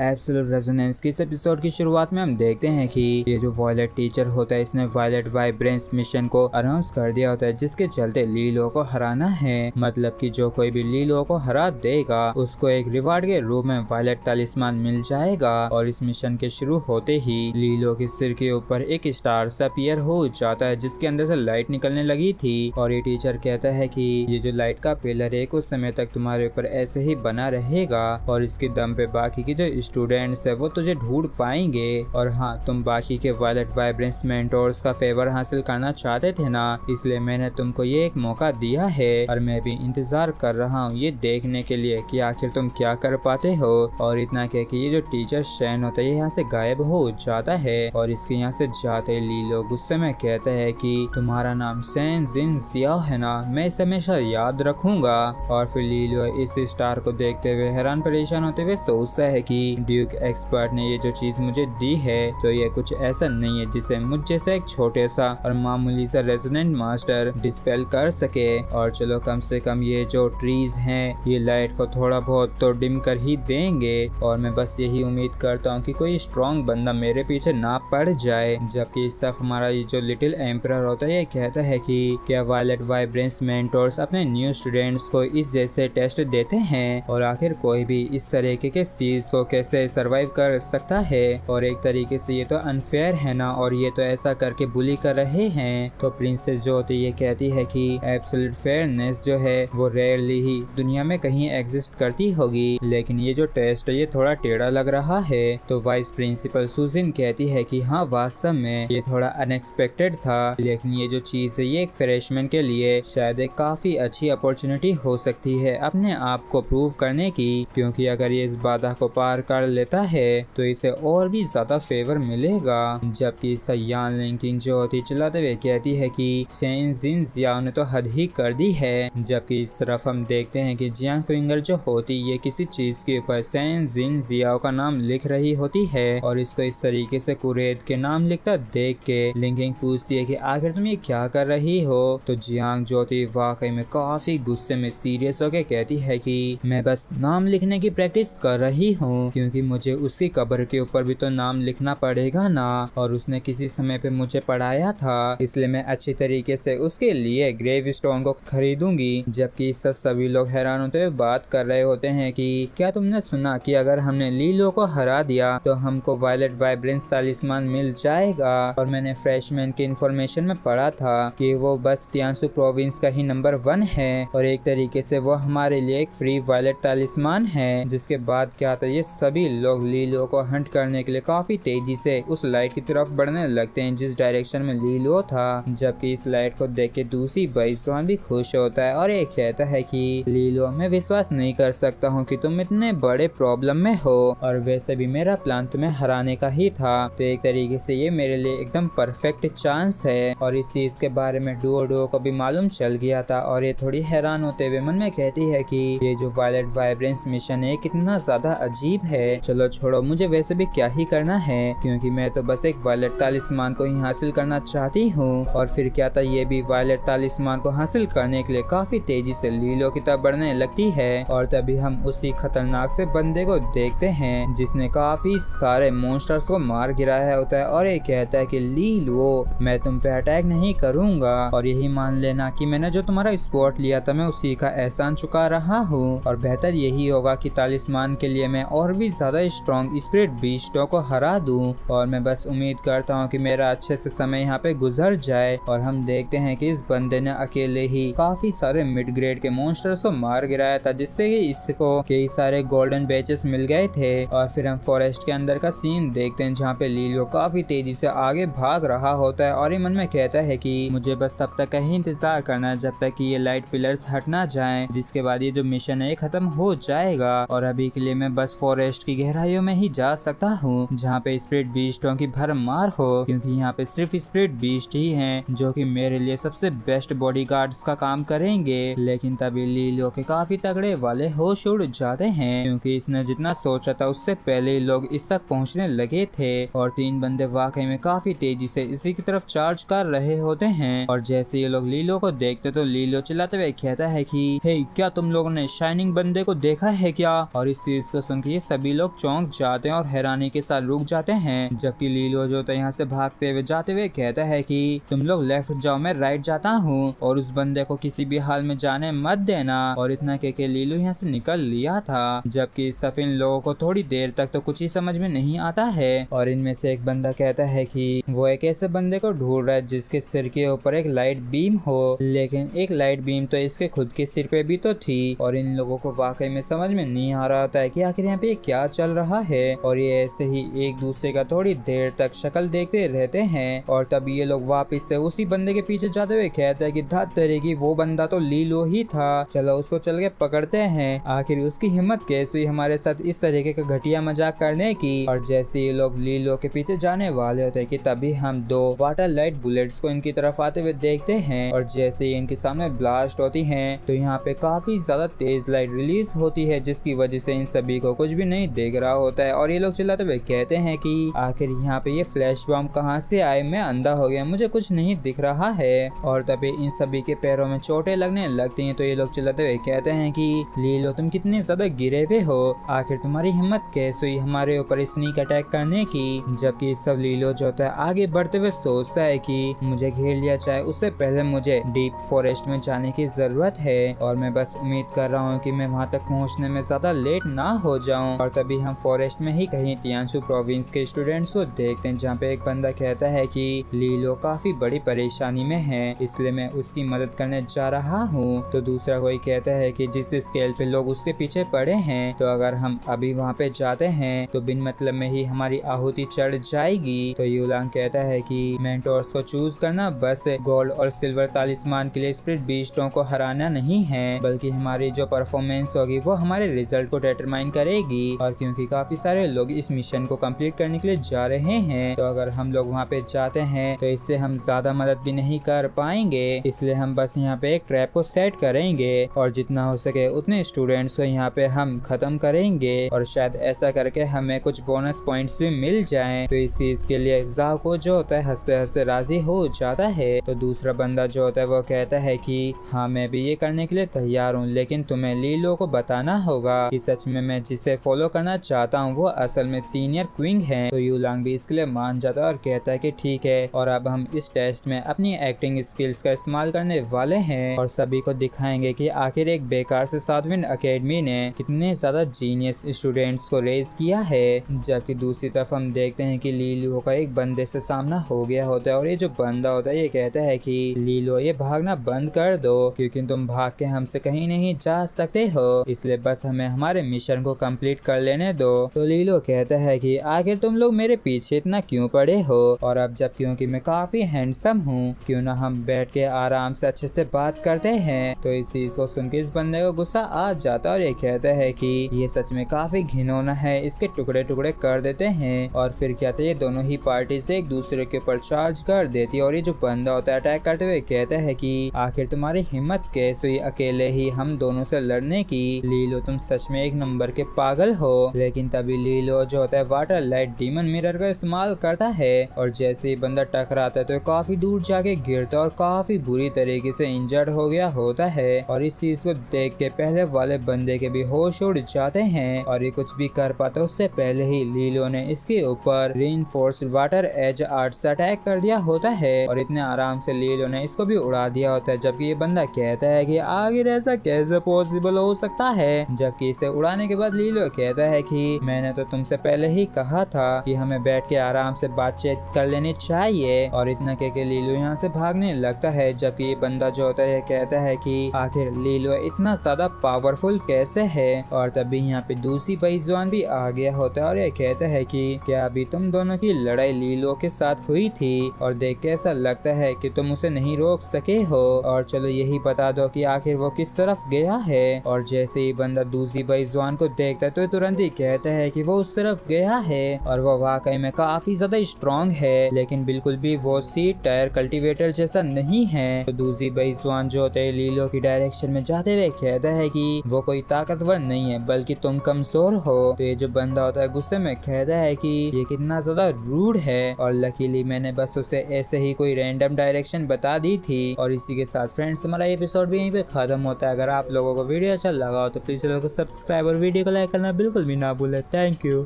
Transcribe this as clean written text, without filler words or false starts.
Absolute resonance की इस episode की शुरुआत में हम देखते हैं कि ये जो वायलेट टीचर होता है इसने वायलेट वाइब्रेंस मिशन को अनाउंस कर दिया होता है, जिसके चलते लीलो को हराना है। मतलब कि जो कोई भी लीलो को हरा देगा उसको एक रिवार्ड के रूप में वायलेट तालिस्मान मिल जाएगा। और इस मिशन के शुरू होते ही लीलो के सिर के ऊपर एक स्टार सा अपीयर हो जाता है, जिसके अंदर से लाइट निकलने लगी थी। और ये टीचर कहता है कि ये जो लाइट का पिलर है कुछ समय तक तुम्हारे ऊपर ऐसे ही बना रहेगा और इसके दम पे बाकी के जो स्टूडेंट्स है वो तुझे ढूंढ पाएंगे। और हाँ, तुम बाकी के वायलेट वाइब्रेंस मेंटोर्स का फेवर हासिल करना चाहते थे ना, इसलिए मैंने तुमको ये एक मौका दिया है और मैं भी इंतजार कर रहा हूँ ये देखने के लिए कि आखिर तुम क्या कर पाते हो। और इतना कह के ये जो टीचर शैन होता है यहाँ से गायब हो जाता है। और इसके यहाँ से जाते लीलो गुस्से में कहता है कि तुम्हारा नाम सैन जिन जियाओ है ना, मैं इसे हमेशा याद रखूंगा। और फिर लीलो इस स्टार को देखते हुए हैरान परेशान होते हुए सोचता है कि ड्यूक एक्सपर्ट ने ये जो चीज मुझे दी है तो ये कुछ ऐसा नहीं है जिसे मुझ जैसा एक छोटे सा और मामूली सा रेजोनेंट मास्टर डिस्पेल कर सके। और चलो कम से कम ये जो ट्रीज हैं ये लाइट को थोड़ा बहुत तो डिम कर ही देंगे। और मैं बस यही उम्मीद करता हूँ कि कोई स्ट्रॉन्ग बंदा मेरे पीछे ना पड़ जाए। जबकि इस तरफ हमारा ये जो लिटिल एम्परर होता है ये कहता है कि क्या वायलेट वाइब्रेंस मेंटोर्स अपने न्यू स्टूडेंट्स को इस जैसे टेस्ट देते हैं, और आखिर कोई भी इस तरीके के सीज को कैसे सरवाइव कर सकता है। और एक तरीके से ये तो अनफेयर है ना, और ये तो ऐसा करके बुली कर रहे हैं। तो प्रिंसेस जो होती है ये कहती है कि एब्सोल्यूट फेयरनेस जो है वो रेयरली ही दुनिया में कहीं एग्जिस्ट करती होगी, लेकिन ये जो टेस्ट है ये थोड़ा टेढ़ा लग रहा है। तो वाइस प्रिंसिपल सुजिन कहती है कि हाँ वास्तव में ये थोड़ा अनएक्सपेक्टेड था, लेकिन ये जो चीज है ये एक फ्रेशमैन के लिए शायद एक काफी अच्छी अपॉर्चुनिटी हो सकती है अपने आप को प्रूव करने की, क्योंकि अगर ये इस बाधा को पार कर लेता है तो इसे और भी ज्यादा फेवर मिलेगा। जबकि यान लिंकिंग जो होती चलाते हुए कहती है कि सैन जिन जियाओ ने तो हद ही कर दी है। जबकि इस तरफ हम देखते हैं कि जियांग क्विंगर जो होती ये किसी चीज के ऊपर सैन जिन जियाओ का नाम लिख रही होती है, और इसको इस तरीके से कुरैद के नाम लिखता देख के लिंकिंग पूछती है कि आखिर तुम ये क्या कर रही हो। तो जियांग जो होती वाकई में काफी गुस्से में सीरियस होके कहती है कि मैं बस नाम लिखने की प्रैक्टिस कर रही हूँ, क्योंकि मुझे उसकी कब्र के ऊपर भी तो नाम लिखना पड़ेगा ना, और उसने किसी समय पे मुझे पढ़ाया था, इसलिए मैं अच्छी तरीके से उसके लिए ग्रेव स्टोन को खरीदूंगी। जबकि इस सभी लोग हैरान होते हुए बात कर रहे होते हैं कि क्या तुमने सुना कि अगर हमने लीलो को हरा दिया तो हमको वायलेट वाइब्रेंस तालिस्मान मिल जाएगा। और मैंने फ्रेशमैन की इंफॉर्मेशन में पढ़ा था कि वो बस तियांसु प्रोविंस का ही नंबर 1 है, और एक तरीके से वो हमारे लिए एक फ्री वायलेट तालिस्मान है। जिसके बाद क्या था, ये सभी लोग लीलो को हंट करने के लिए काफी तेजी से उस लाइट की तरफ बढ़ने लगते हैं जिस डायरेक्शन में लीलो था। जबकि इस लाइट को देख के दूसरी बाइसवान भी खुश होता है और ये कहता है कि लीलो, मैं विश्वास नहीं कर सकता हूँ कि तुम इतने बड़े प्रॉब्लम में हो, और वैसे भी मेरा प्लान तुम्हें हराने का ही था, तो एक तरीके से ये मेरे लिए एकदम परफेक्ट चांस है। और इस चीज के बारे में डुओ को भी मालूम चल गया था, और ये थोड़ी हैरान होते हुए मन में कहती है कि ये जो वायलेट वाइब्रेंस मिशन है कितना ज्यादा अजीब है। चलो छोड़ो, मुझे वैसे भी क्या ही करना है, क्योंकि मैं तो बस एक वायलेट तालिस्मान को ही हासिल करना चाहती हूँ। और फिर क्या था, ये भी वायलेट तालिस्मान को हासिल करने के लिए काफी तेजी से लीलो की तरफ बढ़ने लगती है। और तभी हम उसी खतरनाक से बंदे को देखते हैं जिसने काफी सारे मॉन्स्टर्स को मार गिराया होता है, और ये कहता है कि लीलो, मैं तुम पे अटैक नहीं करूंगा, और यही मान लेना कि मैंने जो तुम्हारा स्पॉट लिया था मैं उसी का एहसान चुका रहा हूँ, और बेहतर यही होगा कि तालिस्मान के लिए मैं और भी ज्यादा स्ट्रॉन्ग स्पिरिट बीस्टों को हरा दूं। और मैं बस उम्मीद करता हूँ कि मेरा अच्छे से समय यहाँ पे गुजर जाए। और हम देखते हैं कि इस बंदे ने अकेले ही काफी सारे मिड ग्रेड के मॉन्स्टर्स को मार गिराया था, जिससे कि इसको कई सारे गोल्डन बैचेस मिल गए थे। और फिर हम फॉरेस्ट के अंदर का सीन देखते हैं जहाँ पे लीलो काफी तेजी से आगे भाग रहा होता है, और ये मन में कहता है कि मुझे बस तब तक ही इंतजार करना है जब तक कि ये लाइट पिलर्स हट ना जाएं, जिसके बाद ये जो मिशन है खत्म हो जाएगा। और अभी के लिए मैं बस फॉरेस्ट की गहराइयों में ही जा सकता हूँ जहाँ पे स्पिरिट बीस्टों की भरमार हो, क्योंकि यहाँ पे सिर्फ स्पिरिट बीस्ट ही हैं जो कि मेरे लिए सबसे बेस्ट बॉडीगार्ड्स का काम करेंगे। लेकिन तभी लीलो के काफी तगड़े वाले होश उड़ जाते हैं, क्योंकि इसने जितना सोचा था उससे पहले ही लोग इस तक पहुँचने लगे थे, और 3 बंदे वाकई में काफी तेजी से इसी की तरफ चार्ज कर रहे होते हैं। और जैसे ये लोग लीलो को देखते तो लीलो चिल्लाते हुए कहता है कि हे, क्या तुम लोगों ने शाइनिंग बंदे को देखा है क्या। और इस चीज को सुन के ये सभी सभी लोग चौंक जाते हैं और हैरानी के साथ रुक जाते हैं। जबकि लीलो जो होता है यहाँ से भागते हुए जाते हुए कहता है कि तुम लोग लेफ्ट जाओ, मैं राइट जाता हूँ और उस बंदे को किसी भी हाल में जाने मत देना। और इतना कह के लीलो यहाँ से निकल लिया था। जबकि सब इन लोगों को थोड़ी देर तक तो कुछ ही समझ में नहीं आता है और इनमें से एक बंदा कहता है कि वो एक ऐसे बंदे को ढूंढ रहा है जिसके सिर के ऊपर एक लाइट बीम हो, लेकिन एक लाइट बीम तो इसके खुद के सिर पे भी तो थी। और इन लोगों को वाकई में समझ में नहीं आ रहा था कि आखिर यहाँ पे क्या चल रहा है और ये ऐसे ही एक दूसरे का थोड़ी देर तक शक्ल देखते रहते हैं। और तभी ये लोग वापस से उसी बंदे के पीछे जाते हुए कहते हैं कि धत तेरी, वो बंदा तो लीलो ही था, चलो उसको चल के पकड़ते हैं। आखिर उसकी हिम्मत कैसे हुई हमारे साथ इस तरीके का घटिया मजाक करने की। और जैसे ये लोग लीलो के पीछे जाने वाले होते हैं कि तभी हम दो वाटर लाइट बुलेट्स को इनकी तरफ आते हुए देखते हैं। और जैसे ही इनके सामने ब्लास्ट होती हैं तो यहाँ पे काफी ज्यादा तेज लाइट रिलीज होती है, जिसकी वजह से इन सभी को कुछ भी नहीं दिख रहा होता है। और ये लोग चिल्लाते हुए कहते हैं कि आखिर यहाँ पे ये फ्लैश बॉम्ब कहाँ से आए, मैं अंधा हो गया, मुझे कुछ नहीं दिख रहा है। और तभी इन सभी के पैरों में चोटें लगने लगती हैं। तो ये लोग चिल्लाते हुए कहते हैं कि लीलो तुम कितने ज्यादा गिरे हुए हो, आखिर तुम्हारी हिम्मत कैसे हुई हमारे ऊपर स्नीक अटैक करने की। जबकि सब लीलो जो होता है आगे बढ़ते हुए सोचता है कि मुझे घेर लिया जाए, उससे पहले मुझे डीप फॉरेस्ट में जाने की जरूरत है और मैं बस उम्मीद कर रहा हूँ कि मैं वहाँ तक पहुँचने में ज्यादा लेट ना हो जाऊँ। और तभी हम फॉरेस्ट में ही कहीं तियानसु प्रोविंस के स्टूडेंट्स को देखते हैं, जहाँ पे एक बंदा कहता है कि लीलो काफी बड़ी परेशानी में है, इसलिए मैं उसकी मदद करने जा रहा हूँ। तो दूसरा कोई कहता है कि जिस स्केल पे लोग उसके पीछे पड़े हैं, तो अगर हम अभी वहाँ पे जाते हैं तो बिन मतलब में ही हमारी आहुति चढ़ जाएगी। तो यूलांग कहता है कि मेंटोर्स को चूज करना बस गोल्ड और सिल्वर तालिस्मान के लिए स्पिरिट बीस्टों को हराना नहीं है, बल्कि हमारी जो परफॉर्मेंस होगी वो हमारे रिजल्ट को डिटरमाइन करेगी। और क्योंकि काफी सारे लोग इस मिशन को कंप्लीट करने के लिए जा रहे हैं, तो अगर हम लोग वहाँ पे जाते हैं तो इससे हम ज्यादा मदद भी नहीं कर पाएंगे, इसलिए हम बस यहाँ पे एक ट्रैप को सेट करेंगे और जितना हो सके उतने स्टूडेंट्स को यहाँ पे हम खत्म करेंगे और शायद ऐसा करके हमें कुछ बोनस पॉइंट्स भी मिल जाएं। तो इस चीज के लिए जाको जो होता है हंसते हंसते राजी हो जाता है। तो दूसरा बंदा जो होता है वो कहता है कि हाँ मैं भी ये करने के लिए तैयार हूँ, लेकिन तुम्हें लीलो को बताना होगा कि सच में मैं जिसे फॉलो करना चाहता हूँ वो असल में सीनियर क्वीन है। तो यूलांग भी इसके लिए मान जाता है और कहता है कि ठीक है, और अब हम इस टेस्ट में अपनी एक्टिंग स्किल्स का इस्तेमाल करने वाले हैं और सभी को दिखाएंगे कि आखिर एक बेकार से सातवीं अकेडमी ने कितने ज्यादा जीनियस स्टूडेंट्स को रेज किया है। जबकि दूसरी तरफ हम देखते हैं कि लीलो का एक बंदे से सामना हो गया होता है और ये जो बंदा होता है ये कहता है कि लीलो ये भागना बंद कर दो, क्योंकि तुम भाग के हमसे कहीं नहीं जा सकते हो, इसलिए बस हमें हमारे मिशन को कंप्लीट कर लेने दो। तो लीलो कहता है कि आखिर तुम लोग मेरे पीछे इतना क्यों पड़े हो, और अब जब क्योंकि मैं काफी हैंडसम हूँ, क्यों ना हम बैठ के आराम से अच्छे से बात करते हैं। तो इस चीज को सुन के इस बंदे को गुस्सा आ जाता है और ये कहता है कि ये सच में काफी घिनौना है, इसके टुकड़े टुकड़े कर देते हैं। और फिर क्या था, ये दोनों ही पार्टी से एक दूसरे के ऊपर चार्ज कर देती है और ये जो बंदा होता है अटैक करते हुए कहता है कि आखिर तुम्हारी हिम्मत कैसे हुई अकेले ही हम दोनों से लड़ने की। लीलो तुम सच में एक नंबर के पागल हो। लेकिन तभी लीलो जो होता है वाटर लाइट डीमन मिरर का इस्तेमाल करता है और जैसे ही बंदा टकराता है तो काफी दूर जाके गिरता है और काफी बुरी तरीके से इंजर्ड हो गया होता है। और इस चीज को देख के पहले वाले बंदे के भी होश उड़ जाते हैं और ये कुछ भी कर पाता उससे पहले ही लीलो ने इसके ऊपर रीइंफोर्स्ड वाटर एज आर्ट से अटैक कर दिया होता है और इतने आराम से लीलो ने इसको भी उड़ा दिया होता है। जबकि ये बंदा कहता है कि आखिर ऐसा कैसे पॉसिबल हो सकता है। जबकि इसे उड़ाने के बाद लीलो कहता है कि मैंने तो तुमसे पहले ही कहा था कि हमें बैठ के आराम से बातचीत कर लेनी चाहिए। और इतना कह के लीलो यहाँ से भागने लगता है। जबकि ये बंदा जो होता है कहता है कि आखिर लीलो इतना ज्यादा पावरफुल कैसे है। और तभी यहाँ पे दूसरी बेईमान भी आ गया होता है और ये कहता है कि क्या अभी तुम दोनों की लड़ाई लीलो के साथ हुई थी और देख के ऐसा लगता है कि तुम उसे नहीं रोक सके हो, और चलो यही बता दो कि आखिर वो किस तरफ गया है। और जैसे ही बंदा दूसरी बेईमान को देखता है तो तुरंत ही कहता है कि वो उस तरफ गया है और वो वाकई में काफी ज्यादा स्ट्रॉन्ग है, लेकिन बिल्कुल भी वो सीड टायर कल्टीवेटर जैसा नहीं है। तो दूसरी बेईमान जो होते है लीलो की डायरेक्शन में जाते हुए कहता है कि वो कोई ताकतवर नहीं है बल्कि तुम कमजोर हो। तो ये जो बंदा होता है गुस्से में कहता है कि ये कितना ज्यादा रूड है और लकीली मैंने बस उसे ऐसे ही कोई रैंडम डायरेक्शन बता दी थी। और इसी के साथ फ्रेंड्स हमारा एपिसोड भी यहीं पे खत्म होता है। अगर आप लोगों को वीडियो अच्छा लगा हो तो प्लीज चैनल को सब्सक्राइब और वीडियो को लाइक करना बिल्कुल बिल्कुल भी ना भूले। Thank you.